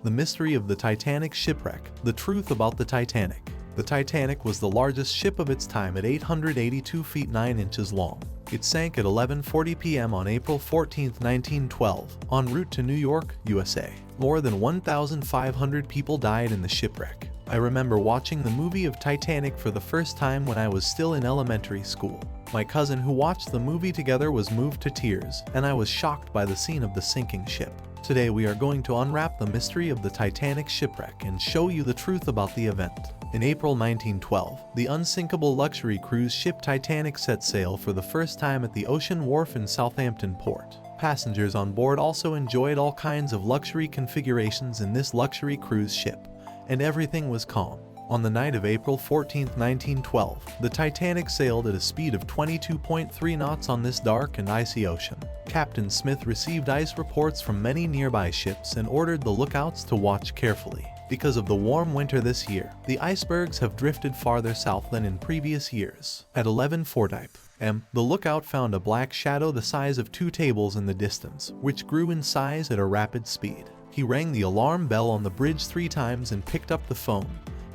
The mystery of the Titanic shipwreck, the truth about the Titanic. The Titanic was the largest ship of its time at 882 feet 9 inches long. It sank at 11:40 p.m. on April 14, 1912, en route to New York, USA. More than 1,500 people died in the shipwreck. I remember watching the movie of Titanic for the first time when I was still in elementary school. My cousin who watched the movie together was moved to tears, and I was shocked by the scene of the sinking ship. Today we are going to unwrap the mystery of the Titanic shipwreck and show you the truth about the event. In April 1912, the unsinkable luxury cruise ship Titanic set sail for the first time at the Ocean Wharf in Southampton Port. Passengers on board also enjoyed all kinds of luxury configurations in this luxury cruise ship, and everything was calm. On the night of April 14, 1912, the Titanic sailed at a speed of 22.3 knots on this dark and icy ocean. Captain Smith received ice reports from many nearby ships and ordered the lookouts to watch carefully. Because of the warm winter this year, the icebergs have drifted farther south than in previous years. At 11:40 p.m., the lookout found a black shadow the size of 2 tables in the distance, which grew in size at a rapid speed. He rang the alarm bell on the bridge 3 times and picked up the phone.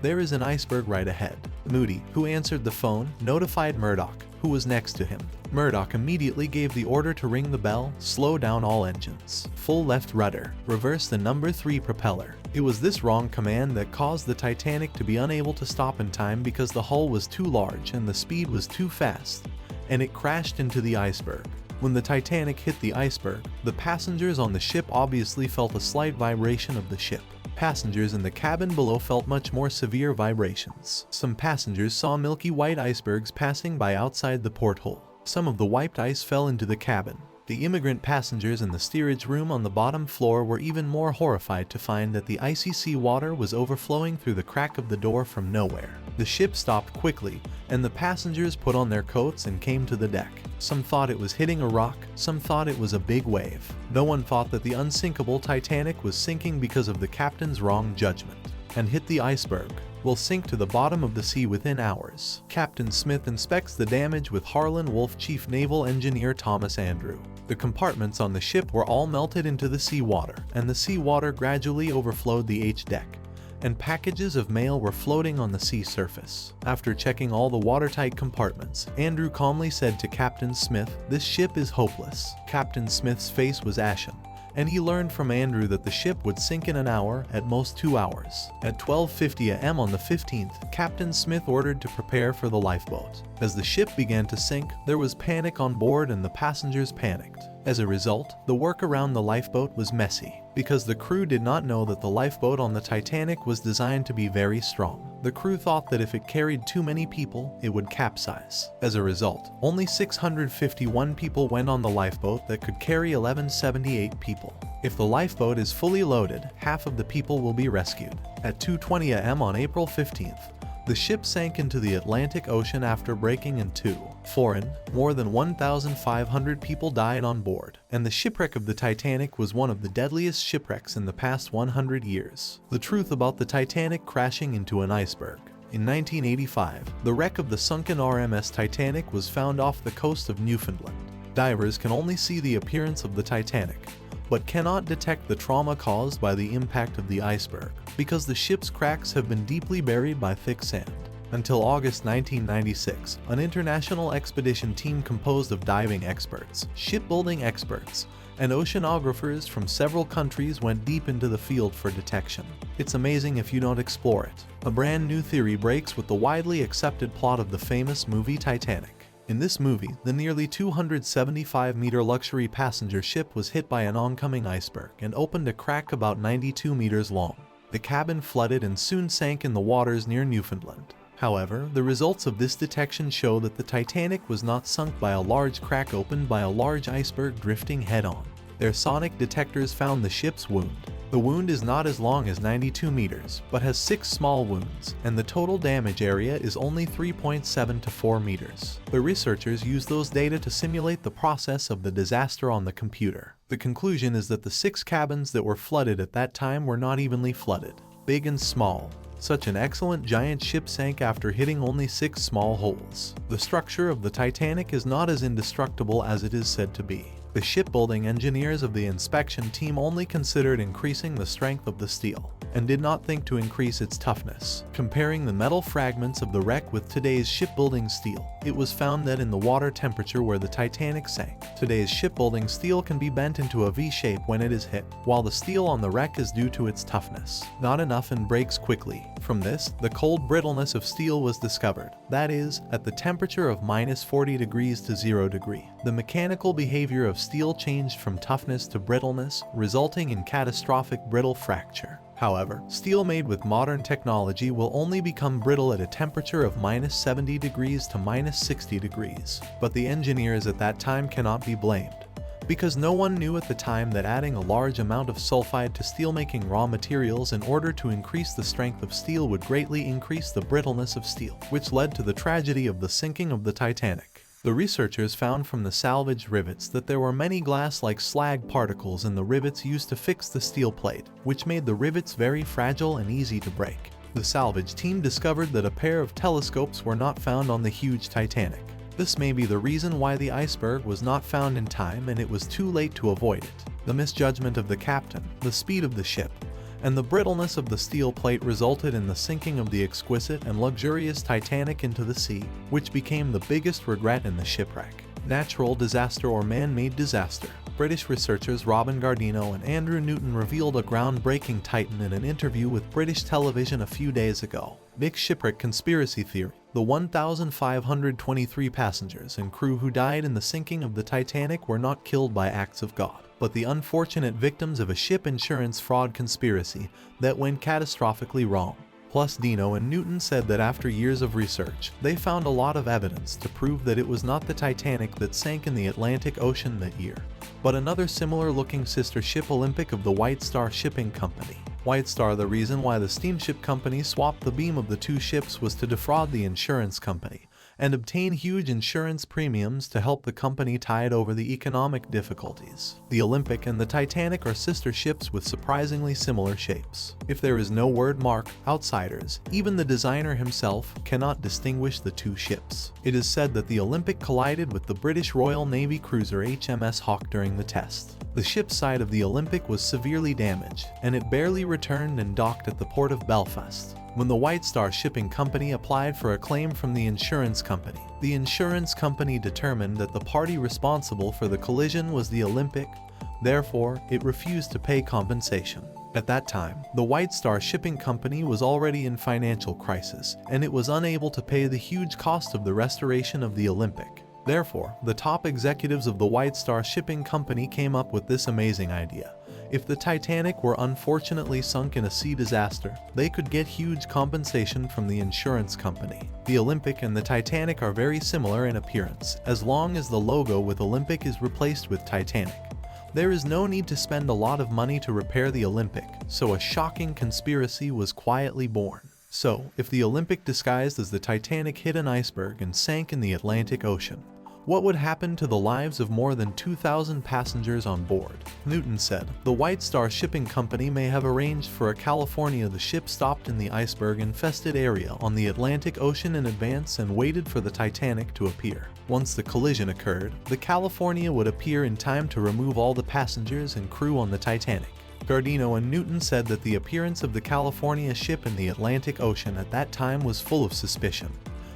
"There is an iceberg right ahead." Moody, who answered the phone, notified Murdoch, who was next to him. Murdoch immediately gave the order to ring the bell, slow down all engines, full left rudder, reverse the number 3 propeller. It was this wrong command that caused the Titanic to be unable to stop in time because the hull was too large and the speed was too fast, and it crashed into the iceberg. When the Titanic hit the iceberg, the passengers on the ship obviously felt a slight vibration of the ship. Passengers in the cabin below felt much more severe vibrations. Some passengers saw milky white icebergs passing by outside the porthole. Some of the wiped ice fell into the cabin. The immigrant passengers in the steerage room on the bottom floor were even more horrified to find that the icy sea water was overflowing through the crack of the door from nowhere. The ship stopped quickly, and the passengers put on their coats and came to the deck. Some thought it was hitting a rock, some thought it was a big wave. No one thought that the unsinkable Titanic was sinking because of the captain's wrong judgment, and hit the iceberg. Will sink to the bottom of the sea within hours. Captain Smith inspects the damage with Harlan Wolff Chief Naval Engineer Thomas Andrew. The compartments on the ship were all melted into the seawater, and the seawater gradually overflowed the H-deck, and packages of mail were floating on the sea surface. After checking all the watertight compartments, Andrew calmly said to Captain Smith, "This ship is hopeless." Captain Smith's face was ashen, and he learned from Andrew that the ship would sink in an hour, at most 2 hours. At 12:50 a.m. on the 15th, Captain Smith ordered to prepare for the lifeboat. As the ship began to sink, there was panic on board and the passengers panicked. As a result, the work around the lifeboat was messy, because the crew did not know that the lifeboat on the Titanic was designed to be very strong. The crew thought that if it carried too many people, it would capsize. As a result, only 651 people went on the lifeboat that could carry 1,178 people. If the lifeboat is fully loaded, half of the people will be rescued. At 2:20 a.m. on April 15th, the ship sank into the Atlantic Ocean after breaking in two. More than 1,500 people died on board, and the shipwreck of the Titanic was one of the deadliest shipwrecks in the past 100 years. The truth about the Titanic crashing into an iceberg. In 1985, the wreck of the sunken RMS Titanic was found off the coast of Newfoundland. Divers can only see the appearance of the Titanic, but cannot detect the trauma caused by the impact of the iceberg, because the ship's cracks have been deeply buried by thick sand. Until August 1996, an international expedition team composed of diving experts, shipbuilding experts, and oceanographers from several countries went deep into the field for detection. It's amazing if you don't explore it. A brand new theory breaks with the widely accepted plot of the famous movie Titanic. In this movie, the nearly 275-meter luxury passenger ship was hit by an oncoming iceberg and opened a crack about 92 meters long. The cabin flooded and soon sank in the waters near Newfoundland. However, the results of this detection show that the Titanic was not sunk by a large crack opened by a large iceberg drifting head-on. Their sonic detectors found the ship's wound. The wound is not as long as 92 meters, but has 6 small wounds, and the total damage area is only 3.7 to 4 meters. The researchers used those data to simulate the process of the disaster on the computer. The conclusion is that the 6 cabins that were flooded at that time were not evenly flooded, big and small. Such an excellent giant ship sank after hitting only 6 small holes. The structure of the Titanic is not as indestructible as it is said to be. The shipbuilding engineers of the inspection team only considered increasing the strength of the steel, and did not think to increase its toughness. Comparing the metal fragments of the wreck with today's shipbuilding steel, it was found that in the water temperature where the Titanic sank, today's shipbuilding steel can be bent into a V shape when it is hit, while the steel on the wreck is due to its toughness, not enough, and breaks quickly. From this, the cold brittleness of steel was discovered, that is, at the temperature of -40 degrees to 0 degree. The mechanical behavior of steel changed from toughness to brittleness, resulting in catastrophic brittle fracture. However, steel made with modern technology will only become brittle at a temperature of -70 degrees to -60 degrees. But the engineers at that time cannot be blamed, because no one knew at the time that adding a large amount of sulfide to steelmaking raw materials in order to increase the strength of steel would greatly increase the brittleness of steel, which led to the tragedy of the sinking of the Titanic. The researchers found from the salvaged rivets that there were many glass-like slag particles in the rivets used to fix the steel plate, which made the rivets very fragile and easy to break. The salvage team discovered that a pair of telescopes were not found on the huge Titanic. This may be the reason why the iceberg was not found in time and it was too late to avoid it. The misjudgment of the captain, the speed of the ship, and the brittleness of the steel plate resulted in the sinking of the exquisite and luxurious Titanic into the sea, which became the biggest regret in the shipwreck. Natural disaster or man-made disaster. British researchers Robin Gardino and Andrew Newton revealed a groundbreaking Titan in an interview with British television a few days ago. Big Shipwreck Conspiracy Theory. The 1,523 passengers and crew who died in the sinking of the Titanic were not killed by acts of God, but the unfortunate victims of a ship insurance fraud conspiracy that went catastrophically wrong. Plus, Dino and Newton said that after years of research, they found a lot of evidence to prove that it was not the Titanic that sank in the Atlantic Ocean that year, but another similar-looking sister ship, Olympic, of the White Star Shipping Company. White Star. The reason why the steamship company swapped the beam of the two ships was to defraud the insurance company and obtain huge insurance premiums to help the company tide over the economic difficulties. The Olympic and the Titanic are sister ships with surprisingly similar shapes. If there is no word mark, outsiders, even the designer himself, cannot distinguish the two ships. It is said that the Olympic collided with the British Royal Navy cruiser HMS Hawke during the test. The ship's side of the Olympic was severely damaged, and it barely returned and docked at the port of Belfast. When the White Star Shipping Company applied for a claim from the insurance company determined that the party responsible for the collision was the Olympic, therefore, it refused to pay compensation. At that time, the White Star Shipping Company was already in financial crisis, and it was unable to pay the huge cost of the restoration of the Olympic. Therefore, the top executives of the White Star Shipping Company came up with this amazing idea. If the Titanic were unfortunately sunk in a sea disaster, they could get huge compensation from the insurance company. The Olympic and the Titanic are very similar in appearance, as long as the logo with Olympic is replaced with Titanic. There is no need to spend a lot of money to repair the Olympic, so a shocking conspiracy was quietly born. So, if the Olympic disguised as the Titanic hit an iceberg and sank in the Atlantic Ocean, what would happen to the lives of more than 2,000 passengers on board? Newton said, the White Star Shipping Company may have arranged for a California. The ship stopped in the iceberg-infested area on the Atlantic Ocean in advance and waited for the Titanic to appear. Once the collision occurred, the California would appear in time to remove all the passengers and crew on the Titanic. Gardino and Newton said that the appearance of the California ship in the Atlantic Ocean at that time was full of suspicion,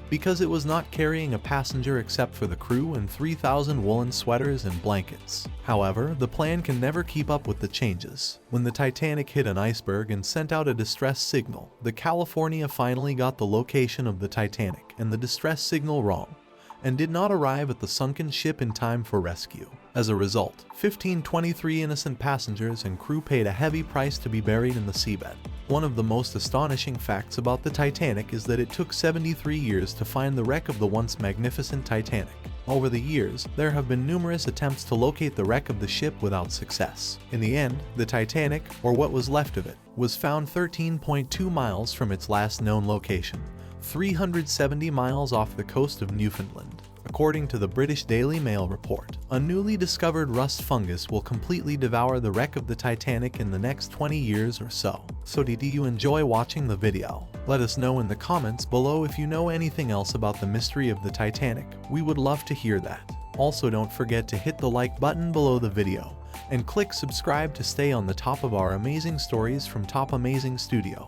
because it was not carrying a passenger except for the crew and 3,000 woolen sweaters and blankets. However, the plan can never keep up with the changes. When the Titanic hit an iceberg and sent out a distress signal, the California finally got the location of the Titanic and the distress signal wrong, and did not arrive at the sunken ship in time for rescue. As a result, 1,523 innocent passengers and crew paid a heavy price to be buried in the seabed. One of the most astonishing facts about the Titanic is that it took 73 years to find the wreck of the once magnificent Titanic. Over the years, there have been numerous attempts to locate the wreck of the ship without success. In the end, the Titanic, or what was left of it, was found 13.2 miles from its last known location, 370 miles off the coast of Newfoundland. According to the British Daily Mail report, a newly discovered rust fungus will completely devour the wreck of the Titanic in the next 20 years or so. So did you enjoy watching the video? Let us know in the comments below if you know anything else about the mystery of the Titanic. We would love to hear that. Also, don't forget to hit the like button below the video and click subscribe to stay on the top of our amazing stories from Top Amazing Studio.